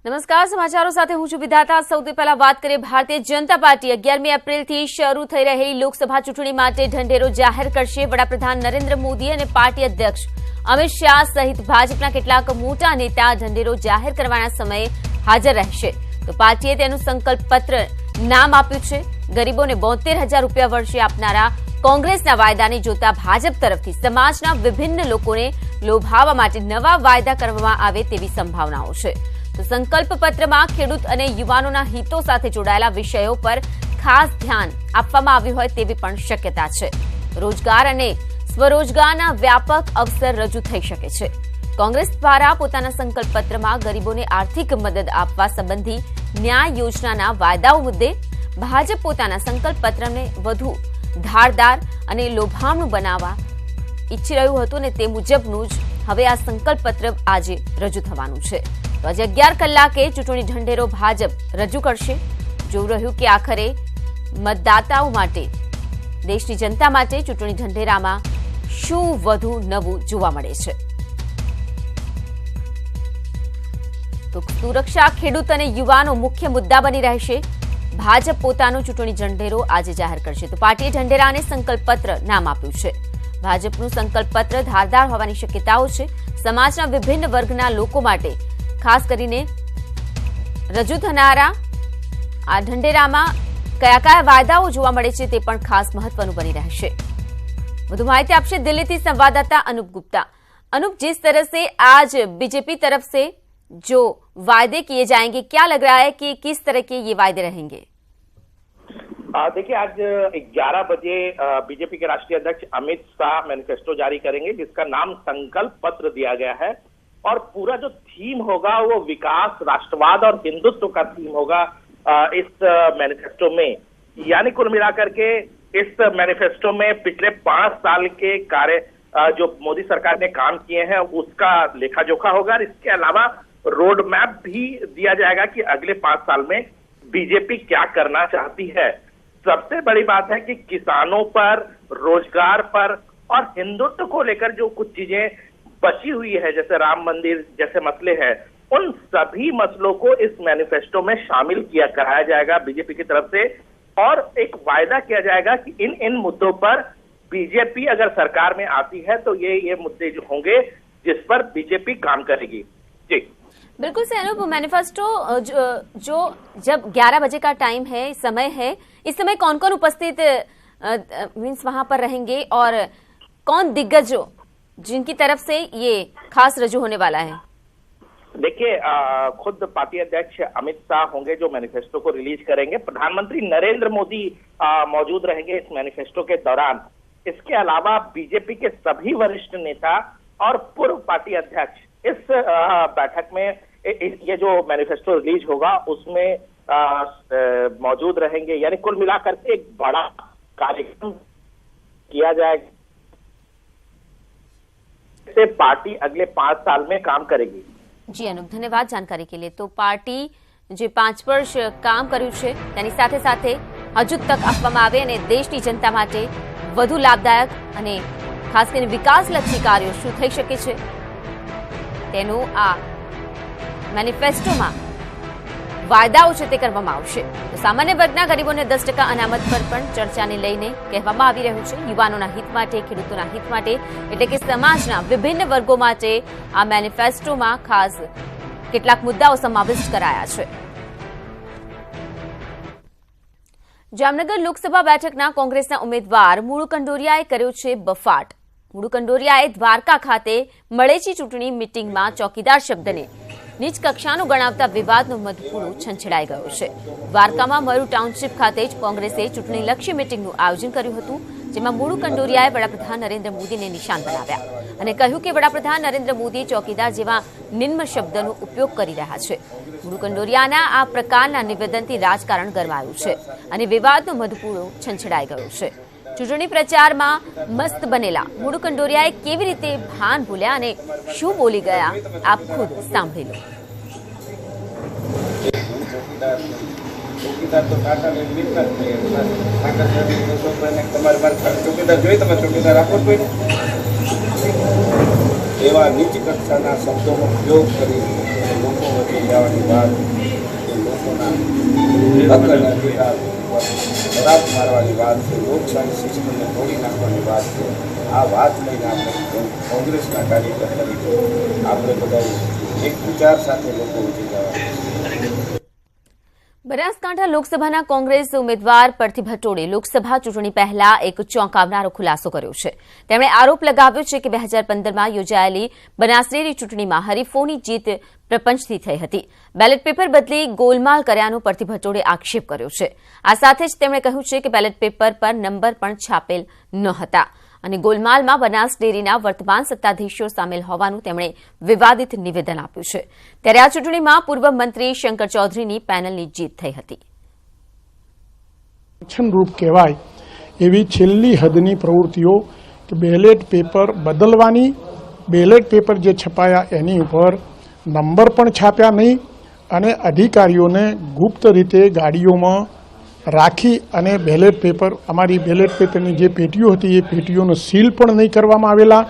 નમસ્કાર, સમાચારો સાથે હું છું વિધાતા। સૌથી પહેલા વાત કરીએ ભારતીય જનતા પાર્ટી 11મી એપ્રિલથી શરૂ થઈ રહેલી લોકસભા ચૂંટણી માટે ઢંઢેરો જાહેર કરશે। વડાપ્રધાન નરેન્દ્ર મોદી અને પાર્ટી અધ્યક્ષ અમિત શાહ સહિત ભાજપના કેટલાક મોટા નેતા ઢંઢેરો જાહેર કરવાના સમયે હાજર રહેશે। તો પાર્ટીએ તેનું સંકલ્પ પત્ર નામ આપ્યું છે। ગરીબોને 72,000 રૂપિયા વર્ષે આપનારા કોંગ્રેસના વાયદાને જોતા ભાજપ તરફથી સમાજના વિભિન્ન લોકોને લોભાવવા માટે નવા વાયદા કરવામાં આવે તેવી સંભાવનાઓ છે। તો સંકલ્પ પત્રમાં ખેડૂત અને યુવાનોના હિતો સાથે જોડાયેલા વિષયો પર ખાસ ધ્યાન આપવામાં આવ્યું હોય તેવી પણ શક્યતા છે। રોજગાર અને સ્વરોજગારના વ્યાપક અવસર રજૂ થઈ શકે છે। કોંગ્રેસ દ્વારા પોતાના સંકલ્પ પત્રમાં ગરીબોને આર્થિક મદદ આપવા સંબંધી ન્યાય યોજનાના વાયદાઓ મુદ્દે ભાજપ પોતાના સંકલ્પ પત્રને વધુ ધારદાર અને લોભામણું બનાવવા ઈચ્છી રહ્યું હતું અને તે મુજબનું જ હવે આ સંકલ્પ પત્ર આજે રજૂ થવાનું છે। તો આજે 11 કલાકે ચૂંટણી ઢંઢેરો ભાજપ રજૂ કરશે। જોવું રહ્યું કે આખરે મતદાતાઓ માટે, દેશની જનતા માટે ચૂંટણી ઢંઢેરામાં શું વધુ નવું જોવા મળે છે। તો સુરક્ષા, ખેડૂત અને યુવાનો મુખ્ય મુદ્દા બની રહેશે। ભાજપ પોતાનો ચૂંટણી ઢંઢેરો આજે જાહેર કરશે। તો પાર્ટીએ ઢંઢેરાને સંકલ્પ પત્ર નામ આપ્યું છે। ભાજપનું સંકલ્પ પત્ર ધારદાર હોવાની શક્યતાઓ છે। સમાજના વિભિન્ન વર્ગના લોકો માટે ખાસ કરીને રજૂ થનારા આ ઢંઢેરામાં કયા કયા વાયદાઓ જોવા મળે છે તે પણ ખાસ મહત્વનું બની રહેશે। વધુ માહિતી આપશે दिल्ली से संवाददाता अनूप गुप्ता। अनूप, जिस तरह से आज बीजेपी तरफ से जो वायदे किए जाएंगे, क्या लग रहा है कि किस तरह के ये वायदे रहेंगे? देखिए, आज 11 बजे बीजेपी के राष्ट्रीय अध्यक्ष अमित शाह मैनिफेस्टो जारी करेंगे, जिसका नाम संकल्प पत्र दिया गया है। और पूरा जो थीम होगा वो विकास, राष्ट्रवाद और हिंदुत्व का थीम होगा इस मैनिफेस्टो में। यानी कुल मिलाकर के इस मैनिफेस्टो में पिछले 5 साल के कार्य जो मोदी सरकार ने काम किए हैं उसका लेखा जोखा होगा। और इसके अलावा रोड मैप भी दिया जाएगा कि अगले 5 साल में बीजेपी क्या करना चाहती है। सबसे बड़ी बात है कि किसानों पर, रोजगार पर और हिंदुत्व को लेकर जो कुछ चीजें बची हुई है, जैसे राम मंदिर जैसे मसले हैं, उन सभी मसलों को इस मैनिफेस्टो में शामिल कराया जाएगा बीजेपी की तरफ से। और एक वायदा किया जाएगा कि इन मुद्दों पर बीजेपी अगर सरकार में आती है तो ये मुद्दे जो होंगे जिस पर बीजेपी काम करेगी। जी बिल्कुल से अनूप, मैनिफेस्टो जो जब 11 बजे का टाइम है, समय है, इस समय कौन कौन उपस्थित मीन्स वहां पर रहेंगे और कौन दिग्गज जिनकी तरफ से ये खास रजू होने वाला है? देखिए, खुद पार्टी अध्यक्ष अमित शाह होंगे जो मैनिफेस्टो को रिलीज करेंगे। प्रधानमंत्री नरेंद्र मोदी मौजूद रहेंगे इस मैनिफेस्टो के दौरान। इसके अलावा बीजेपी के सभी वरिष्ठ नेता और पूर्व पार्टी अध्यक्ष इस बैठक में ये जो मैनिफेस्टो रिलीज होगा उसमें मौजूद रहेंगे। यानी कुल मिलाकर के एक बड़ा कार्यक्रम किया जाएगा से पार्टी अगले 5 साल में काम करेगी। जी अनूप, धन्यवाद जानकारी के लिए। तो पार्टी જે 5 વર્ષ કામ કર્યું છે તેની સાથે સાથે હજુ તક આપવામાં આવે અને દેશની જનતા માટે વધુ લાભદાયક અને ખાસ કરીને વિકાસલક્ષી કાર્યો શું થઈ શકે છે તેનું આ મેનિફેસ્ટોમાં વાયદાઓ છે તે કરવામાં આવશે। તો સામાન્ય વર્ગના ગરીબોને 10% અનામત પર પણ ચર્ચાને લઈને કહેવામાં આવી રહ્યું છે। યુવાનોના હિત માટે, ખેડૂતોના હિત માટે, એટલે કે સમાજના વિભિન્ન વર્ગો માટે આ મેનિફેસ્ટોમાં ખાસ કેટલાક મુદ્દાઓ સમાવિષ્ટ કરાયા છે। જામનગર લોકસભા બેઠકના કોંગ્રેસના ઉમેદવાર મુળુ કંડોરિયાએ કર્યો છે બફાટ। મુળુ કંડોરિયાએ દ્વારકા ખાતે મળેલી ચૂંટણી મિટિંગમાં ચોકીદાર શબ્દને નીચ કક્ષાનું ગણાવતા વિવાદનો મધપૂરો છંછેડાઈ ગયો છે। દ્વારકામાં મરુ ટાઉનશીપ ખાતે જ કોંગ્રેસે ચૂંટણીલક્ષી મિટિંગનું આયોજન કર્યું હતું, જેમાં મુળુ કંડોરિયાએ વડાપ્રધાન નરેન્દ્ર મોદીને નિશાન બનાવ્યા અને કહ્યું કે વડાપ્રધાન નરેન્દ્ર મોદી ચોકીદાર જેવા નિમ્ન શબ્દનો ઉપયોગ કરી રહ્યા છે। મુળુ કંડોરિયાના આ પ્રકારના નિવેદનથી રાજકારણ ગરમાયું છે અને વિવાદનો મધપૂરો છંછેડાઈ ગયો છે। ચૂંટણી પ્રચારમાં મસ્ત બનેલા મુળુ કંડોરિયાએ કેવી રીતે ભાન ભૂલ્યા અને શું બોલી ગયા આપ ખુદ સાંભળી લો। ચોકીદાર તો કાકા ને મિત્ર જ નહીં, કાકા સાહેબને છોકરાને તમારે મારે ચોકીદાર જોઈએ, તમે ચોકીદાર આપો જ કોઈને? એવા નીચ કક્ષાના શબ્દોનો ઉપયોગ કરી લોકો વચ્ચે જવાની વાત કે લોકોના હક અને અધિકાર ઉપર તરાપ મારવાની વાત છે, લોકશાહી સિસ્ટમને તોડી નાખવાની વાત છે. આ વાત લઈને આપણે કોંગ્રેસના કાર્યકર તરીકે આપણે બધા એક વિચાર સાથે લોકો ઉઠી જવા. બનાસકાંઠા લોકસભાના કોંગ્રેસ ઉમેદવાર પરથી ભટોડે લોકસભા ચૂંટણી પહેલા એક ચોંકાવનારો ખુલાસો કર્યો છે. તેમણે આરોપ લગાવ્યો છે કે 2015માં યોજાયેલી બનાસડેરી ચૂંટણીમાં હરીફોની જીત પ્રપંચથી થઈ હતી. બેલેટ પેપર બદલી ગોલમાલ કર્યાનો પરથી ભટોડે આક્ષેપ કર્યો છે. આ સાથે જ તેમણે કહ્યું છે કે બેલેટ પેપર પર નંબર પણ છાપેલ ન હતા અને ગોલમાલમાં બનાસ ડેરીના વર્તમાન સત્તાધીશો સામેલ હોવાનું તેમણે વિવાદિત નિવેદન આપ્યું છે. ત્યારે આ ચૂંટણીમાં પૂર્વ મંત્રી શંકર ચૌધરીની પેનલની જીત થઈ હતી. રૂપ કહેવાય એવી છેલ્લી હદની પ્રવૃત્તિઓ કે બેલેટ પેપર બદલવાની, બેલેટ પેપર જે છપાયા એની ઉપર નંબર પણ છાપ્યા નહીં અને અધિકારીઓને ગુપ્ત રીતે ગાડીઓમાં રાખી અને બેલેટ પેપર, અમારી બેલેટ પેપરની જે પેટીઓ હતી એ પેટીઓનો સીલ પણ નહીં કરવામાં આવેલા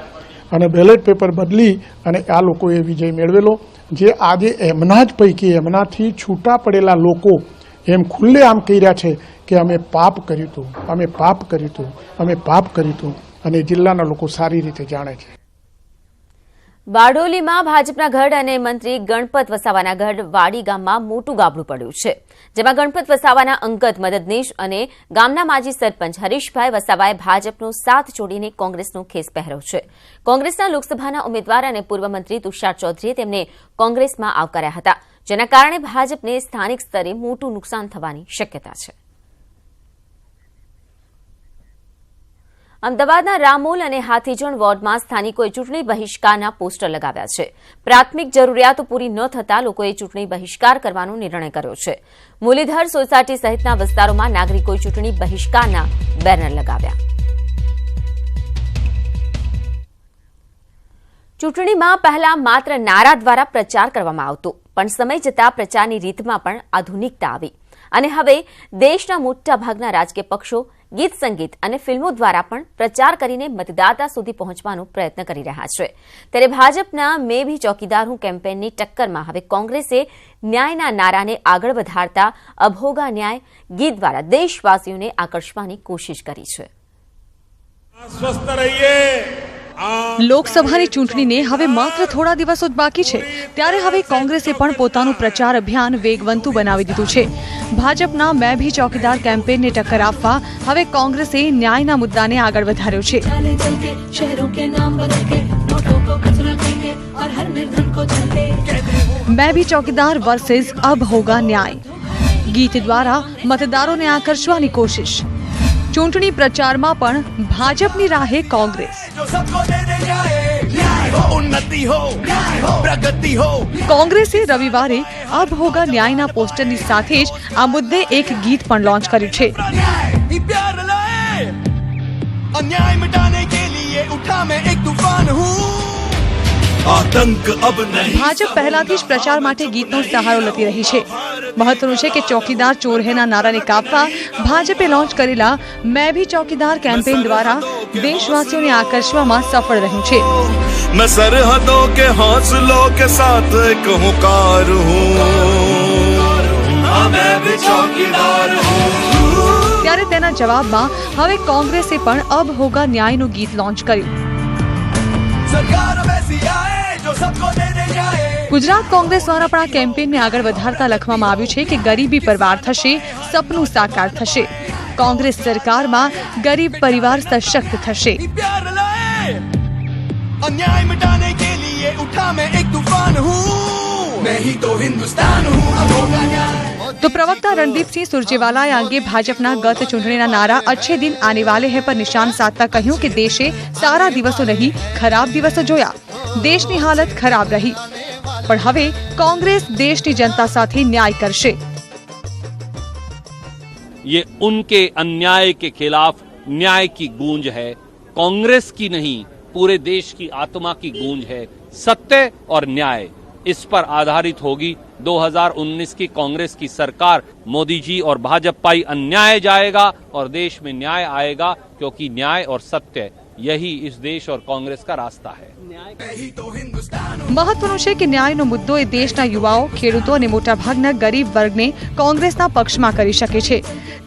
અને બેલેટ પેપર બદલી અને આ લોકોએ વિજય મેળવેલો. જે આજે એમના જ પૈકી એમનાથી છૂટા પડેલા લોકો એમ ખુલ્લે આમ કહી રહ્યા છે કે અમે પાપ કર્યું હતું, અમે પાપ કર્યું હતું, અમે પાપ કર્યું હતું અને જિલ્લાના લોકો સારી રીતે જાણે છે. બારડોલીમાં ભાજપના ગઢ અને મંત્રી ગણપત વસાવાના ગઢ વાડી ગામમાં મોટું ગાબડું પડ્યું છે, જેમાં ગણપત વસાવાના અંગત મદદનીશ અને ગામના માજી સરપંચ હરીશભાઈ વસાવાએ ભાજપનો સાથ છોડીને કોંગ્રેસનો ખેસ પહેર્યો છે. કોંગ્રેસના લોકસભાના ઉમેદવાર અને પૂર્વ મંત્રી તુષાર ચૌધરીએ તેમને કોંગ્રેસમાં આવકાર્યા હતા, જેના કારણે ભાજપને સ્થાનિક સ્તરે મોટું નુકસાન થવાની શક્યતા છે. અમદાવાદના રામોલ અને હાથીજણ વોર્ડમાં સ્થાનિકોએ ચૂંટણી બહિષ્કારના પોસ્ટર લગાવ્યા છે. પ્રાથમિક જરૂરિયાતો પૂરી ન થતાં લોકોએ ચૂંટણી બહિષ્કાર કરવાનો નિર્ણય કર્યો છે. મુરલીધર સોસાયટી સહિતના વિસ્તારોમાં નાગરિકોએ ચૂંટણી બહિષ્કારના બેનર લગાવ્યા. ચૂંટણીમાં પહેલા માત્ર નારા દ્વારા પ્રચાર કરવામાં આવતો, પણ સમય જતાં પ્રચારની રીતમાં પણ આધુનિકતા આવી અને હવે દેશના મોટાભાગના રાજકીય પક્ષો ગીત સંગીત અને ફિલ્મો દ્વારા પણ પ્રચાર કરીને મતદાતા સુધી પહોંચવાનો પ્રયત્ન કરી રહ્યા છે. ત્યારે ભાજપના મેં ભી ચોકીદાર હું કેમ્પેનની ટક્કરમાં હવે કોંગ્રેસે ન્યાયના નારાને આગળ વધારતા અભોગા ન્યાય ગીત દ્વારા દેશવાસીઓને આકર્ષવાની કોશિશ કરી છે. લોકસભાની ચૂંટણીને હવે માત્ર થોડા દિવસો જ બાકી છે, ત્યારે હવે કોંગ્રેસે પણ પોતાનું પ્રચાર અભિયાન વેગવંતું બનાવી દીધું છે. ભાજપના મેં ભી ચોકીદાર કેમ્પેનને ટક્કર આપવા હવે કોંગ્રેસે ન્યાયના મુદ્દાને આગળ વધાર્યો છે. મેં ભી ચોકીદાર વર્सेस अब होगा न्याय ગીત દ્વારા મતદારોને આકર્ષવાની કોશિશ. ચૂંટણી પ્રચારમાં પણ ભાજપની રાહે કોંગ્રેસ. કોંગ્રેસે રવિવારે અબ હોગા ન્યાયના પોસ્ટરની સાથે જ આ મુદ્દે એક ગીત પણ લોન્ચ કર્યું છે. ભાજપ પહેલાથી જ પ્રચાર માટે ગીતનો સહારો લેતી રહી છે. મહત્વનું છે કે ચોકીદાર ચોર હૈના નારાને કાપવા ભાજપે લોન્ચ કરેલા મેં ભી ચોકીદાર કેમ્પેન દ્વારા દેશવાસીઓને આકર્ષવામાં સફળ રહ્યું છે. मैं सरहदों के हौसलों के साथ एक हुकार हूँ, मैं भी चौकीदार हूँ. ત્યારે તેના જવાબમાં હવે કોંગ્રેસે પણ અબ હોગા ન્યાયનું ગીત લોન્ચ કર્યું. ગુજરાત કોંગ્રેસ દ્વારા પણ આ કેમ્પેનને આગળ વધારતા લખવામાં આવ્યું છે કે ગરીબી પર વાર થશે, સપનું સાકાર થશે. કોંગ્રેસ સરકારમાં ગરીબ પરિવાર સશક્ત થશે. अन्याय मिटाने के लिए उठा मैं एक तूफान हूँ, मैं ही तो हिंदुस्तान हूँ. तो प्रवक्ता रणदीपसिंह सुरजेवालाए आगे भाजपना गत चूंटणीना नारा अच्छे दिन आने वाले हैं पर निशान साधता કહ્યું કે દેશે સારા દિવસો નહીં ખરાબ દિવસો જોયા. દેશની હાલત ખરાબ રહી, પણ હવે કોંગ્રેસ દેશની જનતા સાથે ન્યાય કરશે. ये उनके अन्याय के खिलाफ न्याय की गूंज है, कांग्रेस की नहीं पूरे देश की आत्मा की गूंज है. सत्य और न्याय इस पर आधारित होगी 2019 की कांग्रेस की सरकार. मोदी जी और भाजपाई अन्याय जाएगा और देश में न्याय आएगा, क्योंकि न्याय और सत्य यही इस देश और कांग्रेस का रास्ता है. મહત્વનું છે કે ન્યાયનો મુદ્દો એ દેશના યુવાઓ, ખેડૂતો અને મોટાભાગના ગરીબ વર્ગને કોંગ્રેસના પક્ષમાં કરી શકે છે.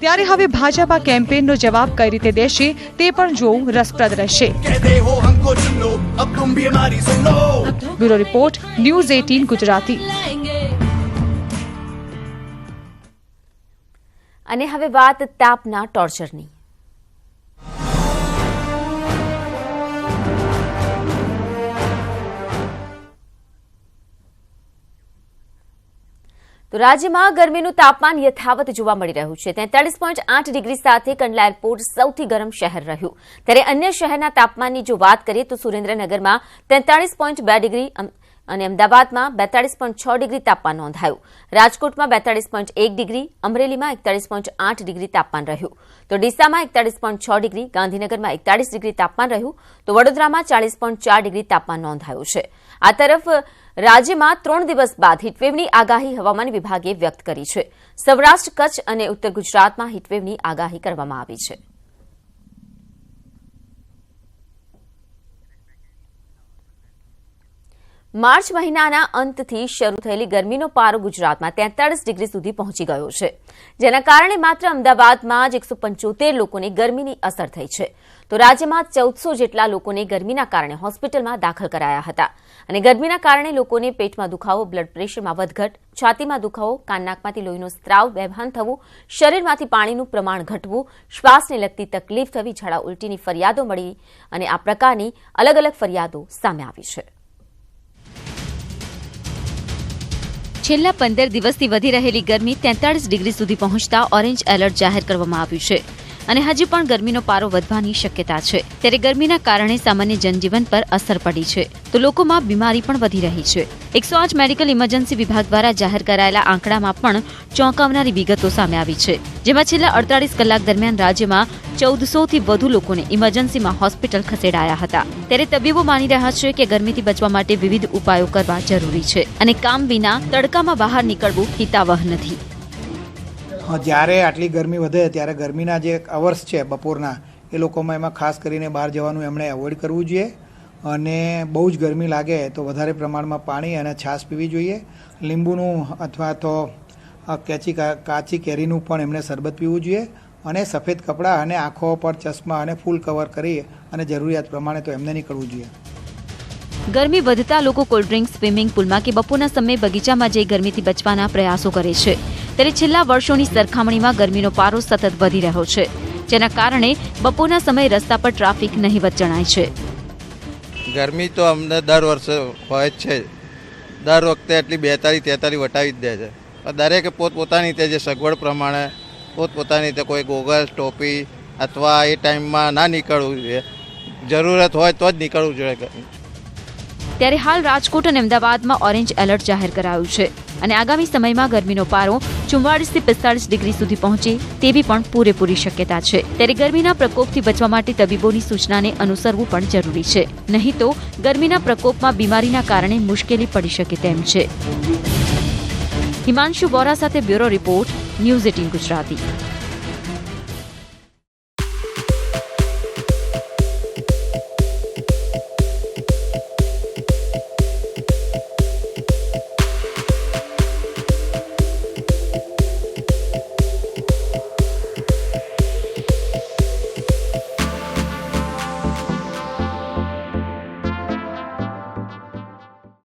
ત્યારે હવે ભાજપ આ કેમ્પેનનો જવાબ કઈ રીતે દેશે તે પણ જોવું રસપ્રદ રહેશે. Bureau report, news 18 Gujarati. અને હવે વાત તાપના ટોર્ચરની. તો રાજ્યમાં ગરમીનું તાપમાન યથાવત જોવા મળી રહ્યું છે. 43.8 ડિગ્રી સાથે કંડલા એરપોર્ટ સૌથી ગરમ શહેર રહ્યું. ત્યારે અન્ય શહેરના તાપમાનની જો વાત કરીએ તો સુરેન્દ્રનગરમાં 43.2 ડિગ્રી અને અમદાવાદમાં 42.6 ડિગ્રી તાપમાન નોંધાયું. રાજકોટમાં 42.1 ડિગ્રી, અમરેલીમાં 41.8 ડિગ્રી તાપમાન રહ્યું. તો ડીસામાં 41.6 ડિગ્રી, ગાંધીનગરમાં 41 ડિગ્રી તાપમાન રહ્યું. તો વડોદરામાં 40.4 ડિગ્રી તાપમાન નોંધાયું છે. આ તરફ રાજ્યમાં 3 દિવસ બાદ હીટવેવની આગાહી હવામાન વિભાગે વ્યક્ત કરી છે. સૌરાષ્ટ્ર, કચ્છ અને ઉત્તર ગુજરાતમાં હીટવેવની આગાહી કરવામાં આવી છે. માર્ચ મહિનાના અંતથી શરૂ થયેલી ગરમીનો પારો ગુજરાતમાં 43 ડિગ્રી સુધી પહોંચી ગયો છે, જેના કારણે માત્ર અમદાવાદમાં જ 175 લોકોને ગરમીની અસર થઈ છે. તો રાજ્યમાં 1400 જેટલા લોકોને ગરમીના કારણે હોસ્પિટલમાં દાખલ કરાયા હતા. અને ગરમીના કારણે લોકોને પેટમાં દુખાવો, બ્લડ પ્રેશરમાં વધઘટ, છાતીમાં દુખાવો, કાન-નાકમાંથી લોહીનો સ્ત્રાવ, બેભાન થવું, શરીરમાંથી પાણીનું પ્રમાણ ઘટવું, શ્વાસને લગતી તકલીફ થવી, ઝાડા ઉલટીની ફરિયાદો મળી અને આ પ્રકારની અલગ અલગ ફરિયાદો સામે આવી છે. છેલ્લા 15 દિવસથી વધી રહેલી ગરમી 43 ડિગ્રી સુધી પહોંચતા ઓરેન્જ એલર્ટ જાહેર કરવામાં આવ્યું છે અને હજી પણ ગરમીનો પારો વધવાની શક્યતા છે. ત્યારે ગરમીના કારણે સામાન્ય જનજીવન પર અસર પડી છે તો લોકોમાં બીમારી પણ વધી રહી છે. 108 મેડિકલ ઇમરજન્સી વિભાગ દ્વારા જાહેર કરાયેલા આંકડામાં પણ ચોંકાવનારી વિગતો સામે આવી છે, જેમાં છેલ્લા 48 કલાક દરમિયાન રાજ્યમાં 1400 થી વધુ લોકોને ઇમરજન્સીમાં હોસ્પિટલ ખસેડાયા હતા. ત્યારે તબીબો માની રહ્યા છે કે ગરમીથી બચવા માટે વિવિધ ઉપાયો કરવા જરૂરી છે અને કામ વિના તડકામાં બહાર નીકળવું હિતાવહ નથી. જ્યારે આટલી ગરમી વધે ત્યારે ગરમીના જે અવર્સ છે બપોરના, એ લોકોમાં એમાં ખાસ કરીને બહાર જવાનું એમણે એવોઇડ કરવું જોઈએ. અને બહુ જ ગરમી લાગે તો વધારે પ્રમાણમાં પાણી અને છાશ પીવી જોઈએ. લીંબુનું અથવા તો કાચી કેરીનું પણ એમણે શરબત પીવું જોઈએ. અને સફેદ કપડાં અને આંખો પર ચશ્મા અને ફૂલ કવર કરી અને જરૂરિયાત પ્રમાણે તો એમને નીકળવું જોઈએ. ગરમી વધતા લોકો કોલ્ડ્રિંક, સ્વિમિંગ પુલમાં કે બપોરના સમયે બગીચામાં જઈ ગરમીથી બચવાના પ્રયાસો કરે છે. ત્યારે છેલ્લા વર્ષોની સરખામણીમાં ગરમીનો પારો સતત વધી રહ્યો છે, જેના કારણે બપોરના સમયે રસ્તા પર ટ્રાફિક નહિવત જણાય છે. ગરમી તો અમને દર વર્ષે હોય જ છે. દર વખતે એટલી 42-43 વટાવી જ દે છે. દરેકે પોતપોતાની રીતે જે સગવડ પ્રમાણે પોતપોતાની રીતે કોઈ ગોગલ્સ, ટોપી અથવા એ ટાઈમમાં ના નીકળવું જોઈએ. જરૂરત હોય તો જ નીકળવું જોઈએ. ત્યારે હાલ રાજકોટ અને અમદાવાદમાં ઓરેન્જ એલર્ટ જાહેર કરાયું છે અને આગામી સમયમાં ગરમીનો પારો 44 થી 45 ડિગ્રી સુધી પહોંચે તેવી પણ પૂરેપૂરી શક્યતા છે. ત્યારે ગરમીના પ્રકોપથી બચવા માટે તબીબોની સૂચનાને અનુસરવું પણ જરૂરી છે, નહીં તો ગરમીના પ્રકોપમાં બીમારીના કારણે મુશ્કેલી પડી શકે તેમ છે. હિમાંશુ બોરા સાથે બ્યુરો રિપોર્ટ, ન્યૂઝ 18 ગુજરાતી.